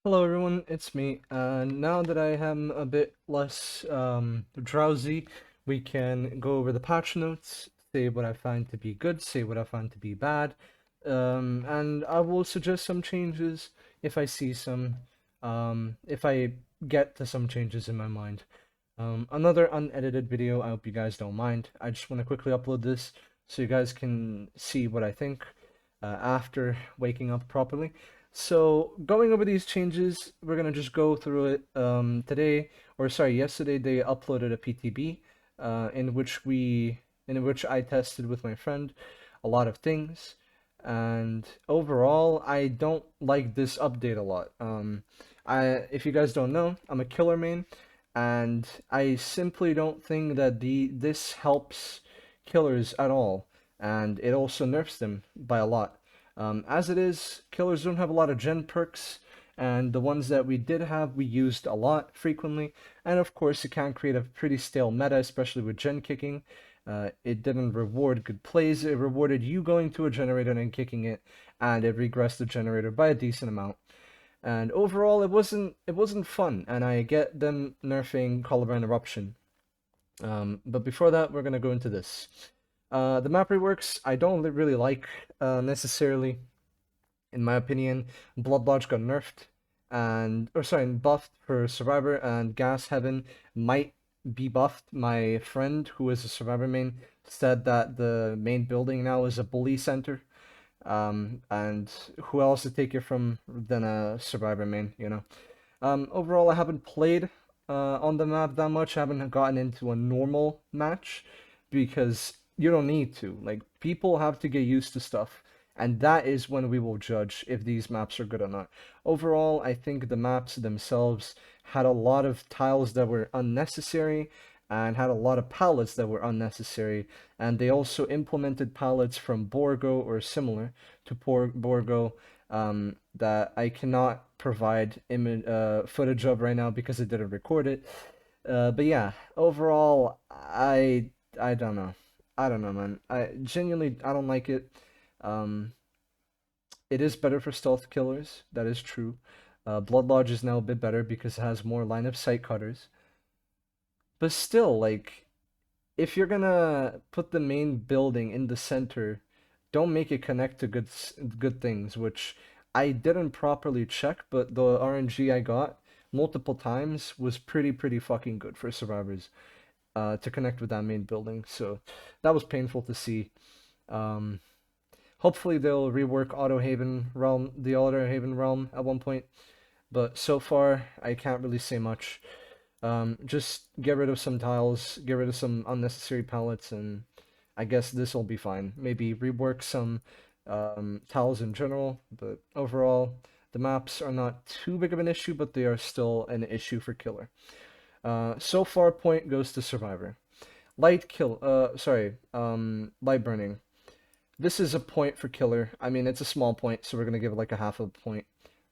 Hello everyone, it's me. Now that I am a bit less drowsy, we can go over the patch notes, say what I find to be good, say what I find to be bad, and I will suggest some changes if I see some, if I get to some changes in my mind. Another unedited video, I hope you guys don't mind. I just want to quickly upload this so you guys can see what I think after waking up properly. So going over these changes, we're gonna just go through it today, or sorry, yesterday they uploaded a PTB in which I tested with my friend a lot of things, and overall I don't like this update a lot. If you guys don't know, I'm a killer main, and I simply don't think that this helps killers at all, and it also nerfs them by a lot. As it is, killers don't have a lot of gen perks, and the ones that we did have, we used a lot frequently. And of course, it can create a pretty stale meta, especially with gen kicking. It didn't reward good plays, it rewarded you going to a generator and kicking it, and it regressed the generator by a decent amount. And overall, it wasn't fun, and I get them nerfing Columbine Eruption. But before that, we're gonna go into this. The map reworks I don't really like necessarily. In my opinion, Blood Lodge got nerfed, and or sorry, buffed for Survivor, and Gas Heaven might be buffed. My friend, who is a Survivor main, said that the main building now is a bully center. And who else to take it from than a Survivor main, you know? Overall, I haven't played on the map that much. I haven't gotten into a normal match because you don't need to. Like, people have to get used to stuff, and that is when we will judge if these maps are good or not. Overall, I think the maps themselves had a lot of tiles that were unnecessary and had a lot of pallets that were unnecessary, and they also implemented pallets from Borgo or similar to Borgo that I cannot provide footage of right now because it didn't record it. But yeah, overall, I don't know. I don't know, man. I genuinely I don't like it. Um, it is better for stealth killers. That is true. Blood Lodge is now a bit better because it has more line of sight cutters. But still, like, if you're gonna put the main building in the center, don't make it connect to good things, which I didn't properly check, but the RNG I got multiple times was pretty fucking good for survivors to connect with that main building. So that was painful to see. Um, Hopefully they'll rework the Auto Haven realm at one point, but so far I can't really say much. Just get rid of some tiles, get rid of some unnecessary pallets, and I guess this will be fine. Maybe rework some tiles in general, but overall, the maps are not too big of an issue, but they are still an issue for killer. So far, point goes to survivor. Light burning. This is a point for killer. I mean, it's a small point, so we're gonna give it like a half of a point.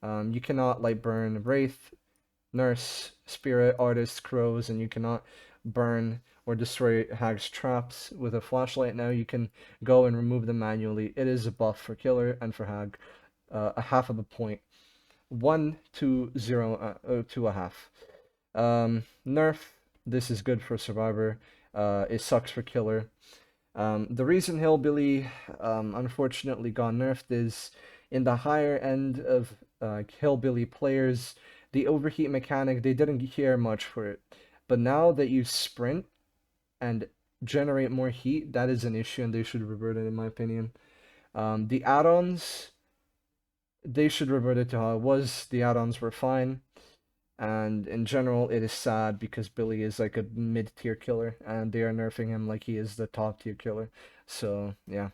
You cannot light burn Wraith, Nurse, Spirit, Artist, Crows, and you cannot burn or destroy Hag's traps with a flashlight. Now you can go and remove them manually. It is a buff for Killer and for Hag. A half of a point. 1 to 0 to a half. Nerf. This is good for Survivor. It sucks for Killer. The reason Hillbilly unfortunately got nerfed is in the higher end of Hillbilly players, the overheat mechanic, they didn't care much for it. But now that you sprint and generate more heat, that is an issue and they should revert it in my opinion. The add-ons, they should revert it to how it was. The add-ons were fine. And in general, it is sad because Billy is like a mid-tier killer, and they are nerfing him like he is the top-tier killer. So yeah.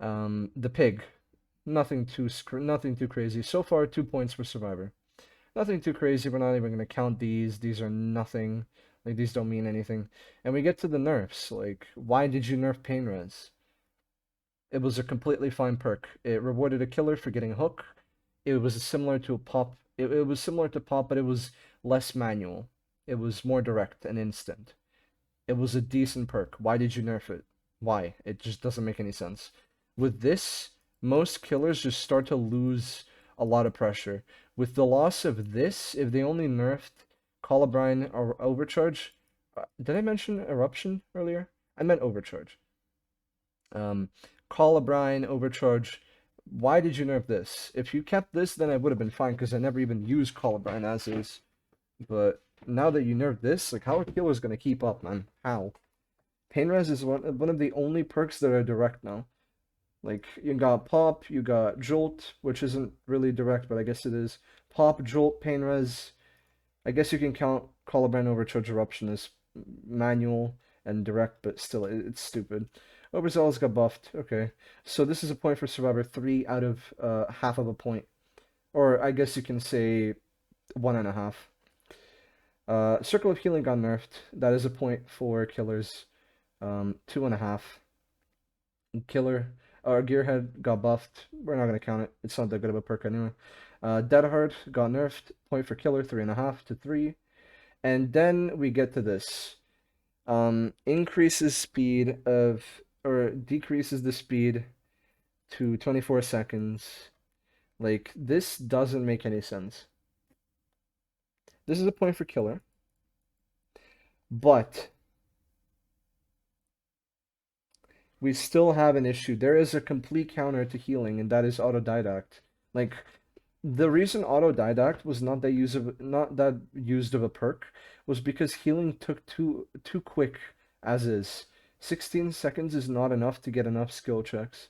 The pig, nothing too crazy. So far, 2 points for Survivor. Nothing too crazy. We're not even gonna count these. These are nothing. Like these don't mean anything. And we get to the nerfs. Like, why did you nerf Pain Res? It was a completely fine perk. It rewarded a killer for getting a hook. It was similar to a pop. It was similar to pop, but it was less manual. It was more direct and instant. It was a decent perk. Why did you nerf it? Why? It just doesn't make any sense. With this, most killers just start to lose a lot of pressure. With the loss of this, if they only nerfed Colubrine or Overcharge, did I mention Eruption earlier? I meant Overcharge. Um, Colubrine, Overcharge. Why did you nerf this? If you kept this, then I would have been fine because I never even used Colubrine as is. But now that you nerfed this, like, how are killers gonna keep up, man? How? Pain Res is one of the only perks that are direct now. Like, you got Pop, you got Jolt, which isn't really direct, but I guess it is. Pop, Jolt, Pain Res. I guess you can count Colubrine Overcharge Eruption as manual and direct, but still, it's stupid. Overzealous got buffed. Okay. So this is a point for Survivor 3 out of half of a point. Or I guess you can say 1.5. Circle of Healing got nerfed. That is a point for killers. 2.5. Killer or Gearhead got buffed. We're not gonna count it. It's not that good of a perk anyway. Dead Hard got nerfed. Point for killer 3.5 to 3. And then we get to this. Increases speed of or decreases the speed to 24 seconds. Like, this doesn't make any sense. This is a point for killer. But we still have an issue. There is a complete counter to healing, and that is autodidact. Like, the reason autodidact was not that used of a perk was because healing took too quick as is. 16 seconds is not enough to get enough skill checks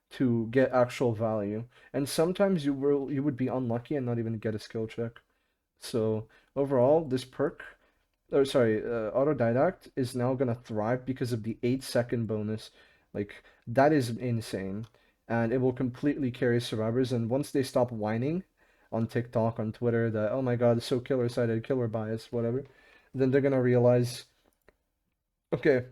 to get actual value. And sometimes you would be unlucky and not even get a skill check. So overall, this perk, or sorry, autodidact is now gonna thrive because of the 8-second bonus. Like, that is insane, and it will completely carry survivors. And once they stop whining on TikTok, on Twitter, that oh my god, it's so killer sided, killer bias, whatever, then they're gonna realize, okay,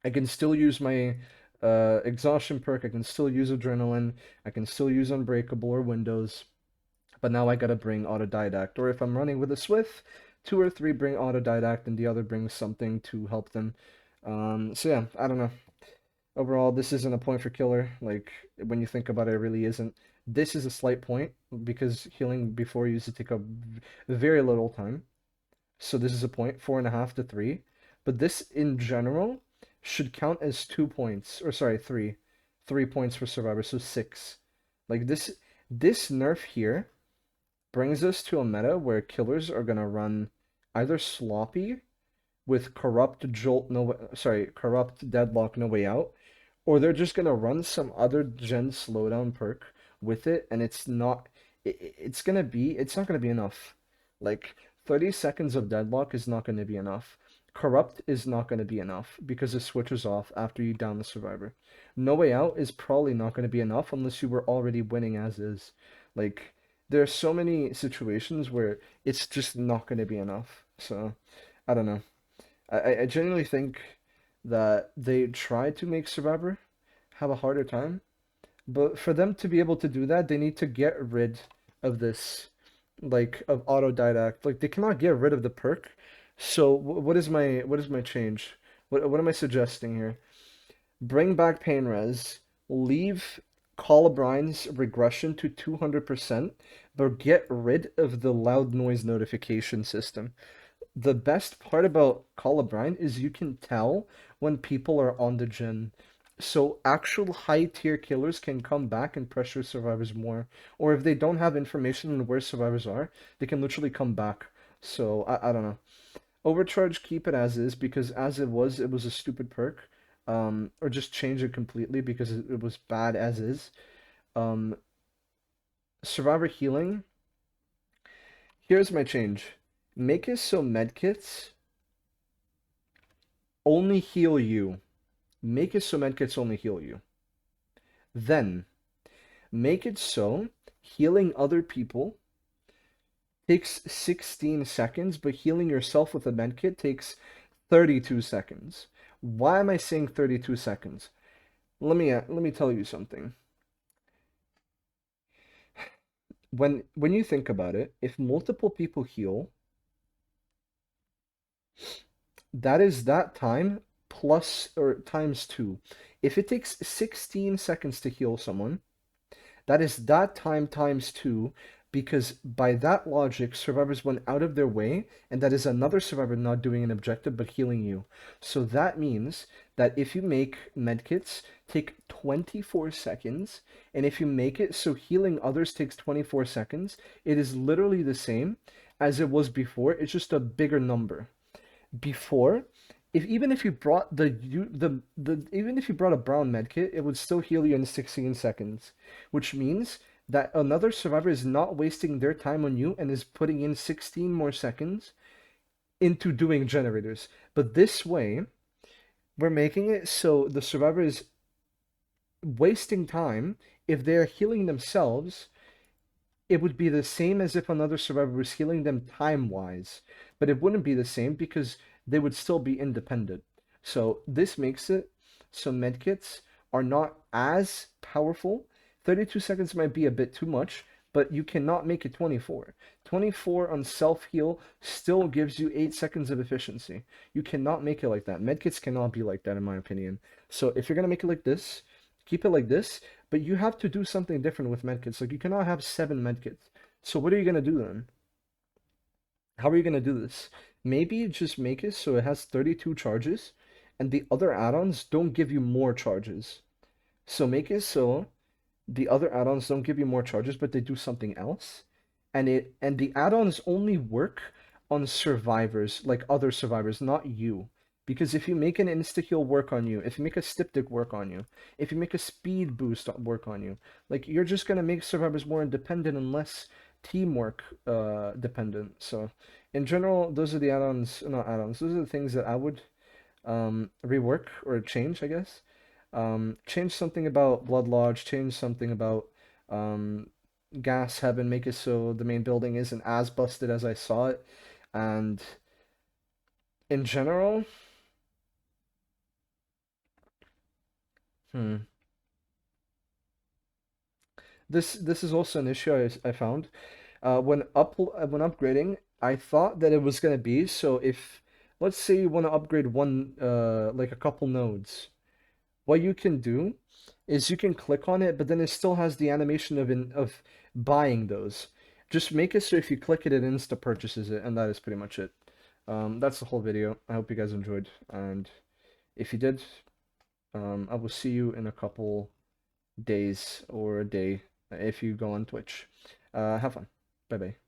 I can still use my exhaustion perk, I can still use adrenaline, I can still use unbreakable or windows, but now I gotta bring autodidact. Or if I'm running with a Swift, 2 or 3 bring autodidact and the other brings something to help them. So yeah, I don't know. Overall, this isn't a point for killer. Like, when you think about it, it really isn't. This is a slight point because healing before used to take up very little time. So this is a point, 4.5 to 3. But this in general should count as 2 points, or sorry, 3. 3 points for survivor, so 6. Like, this nerf here brings us to a meta where killers are gonna run either sloppy with corrupt jolt corrupt deadlock no way out, or they're just gonna run some other gen slowdown perk with it, and it's not gonna be enough. Like, 30 seconds of deadlock is not gonna be enough. Corrupt is not gonna be enough because it switches off after you down the survivor. No way out is probably not gonna be enough unless you were already winning as is. Like, there are so many situations where it's just not gonna be enough. So I don't know. I genuinely think that they tried to make Survivor have a harder time, but for them to be able to do that, they need to get rid of this, like, of autodidact. Like, they cannot get rid of the perk. So what is my change? What am I suggesting here? Bring back Pain Res, leave Colubrine's regression to 200%, but get rid of the loud noise notification system. The best part about Colubrine is you can tell when people are on the gen. So actual high tier killers can come back and pressure survivors more. Or if they don't have information on where survivors are, they can literally come back. So I don't know. Overcharge, keep it as is because as it was a stupid perk. Or just change it completely because it was bad as is. Um, Survivor healing. Here's my change. Make it so medkits only heal you. Make it so medkits only heal you. Then, make it so healing other people takes 16 seconds, but healing yourself with a medkit takes 32 seconds. Why am I saying 32 seconds? Let me tell you something. When you think about it, if multiple people heal, that is that time plus or times 2. If it takes 16 seconds to heal someone, that is that time times 2, because by that logic, survivors went out of their way, and that is another survivor not doing an objective but healing you. So that means that if you make medkits take 24 seconds, and if you make it so healing others takes 24 seconds, it is literally the same as it was before. It's just a bigger number. Before, if even if you brought the even if you brought a brown medkit, it would still heal you in 16 seconds, which means that another survivor is not wasting their time on you and is putting in 16 more seconds into doing generators. But this way, we're making it so the survivor is wasting time if they're healing themselves. It would be the same as if another survivor was healing them time-wise, but it wouldn't be the same because they would still be independent. So this makes it so medkits are not as powerful. 32 seconds might be a bit too much, but you cannot make it 24. 24 on self-heal still gives you 8 seconds of efficiency. You cannot make it like that. Medkits cannot be like that, in my opinion. So if you're going to make it like this, keep it like this, but you have to do something different with medkits. Like you cannot have 7 medkits. So what are you gonna do then? How are you gonna do this? Maybe just make it so it has 32 charges, and the other add-ons don't give you more charges. So make it so the other add-ons don't give you more charges, but they do something else. And the add-ons only work on survivors, like other survivors, not you. Because if you make an insta-heal work on you, if you make a styptic work on you, if you make a speed boost work on you, like you're just gonna make survivors more independent and less teamwork dependent. So in general, those are the add-ons, not add-ons, those are the things that I would rework or change, I guess. Change something about Blood Lodge, change something about um, Gas Heaven, make it so the main building isn't as busted as I saw it. And in general, hmm, this is also an issue I found. When upgrading, I thought that it was gonna be so if let's say you want to upgrade one like a couple nodes. What you can do is you can click on it, but then it still has the animation of buying those. Just make it so if you click it, it insta purchases it, and that is pretty much it. That's the whole video. I hope you guys enjoyed, and if you did, I will see you in a couple days or a day if you go on Twitch. Have fun. Bye bye.